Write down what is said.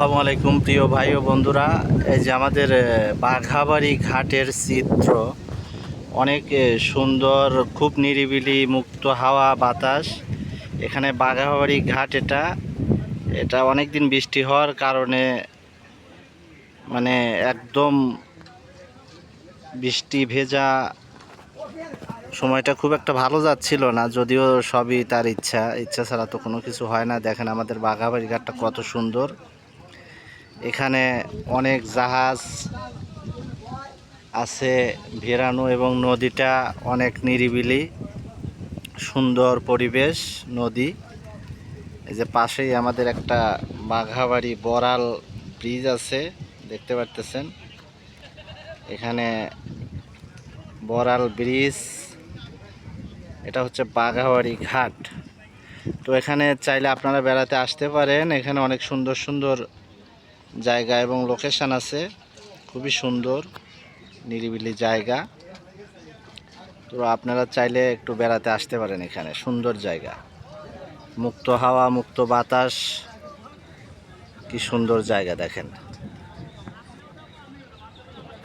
আসসালামু আলাইকুম প্রিয় ভাই ও বন্ধুরা। এই যে আমাদের বাঘাবাড়ি ঘাটের চিত্র অনেক সুন্দর, খুব নিরিবিলি, মুক্ত হাওয়া বাতাস। এখানে বাঘাবাড়ি ঘাট, এটা অনেক দিন বৃষ্টি হওয়ার কারণে মানে একদম বৃষ্টি ভেজা সময়টা খুব একটা ভালো যাচ্ছিল না, যদিও সবই তার ইচ্ছা ইচ্ছা ছাড়া তো কোনো কিছু হয় না। দেখেন আমাদের বাঘাবাড়ি ঘাটটা কত সুন্দর। এখানে অনেক জাহাজ আছে ভেড়ানো এবং নদীটা অনেক নিরিবিলি, সুন্দর পরিবেশ নদী। এই যে পাশেই আমাদের একটা বাঘাবাড়ি বড়াল ব্রিজ আছে, দেখতে পারতেছেন। এখানে বড়াল ব্রিজ, এটা হচ্ছে বাঘাবাড়ি ঘাট। তো এখানে চাইলে আপনারা বেড়াতে আসতে পারেন। এখানে অনেক সুন্দর সুন্দর জায়গা এবং লোকেশন আছে, খুবই সুন্দর নিরিবিলি জায়গা। তো আপনারা চাইলে একটু বেড়াতে আসতে পারেন। এখানে সুন্দর জায়গা, মুক্ত হাওয়া, মুক্ত বাতাস, কি সুন্দর জায়গা দেখেন।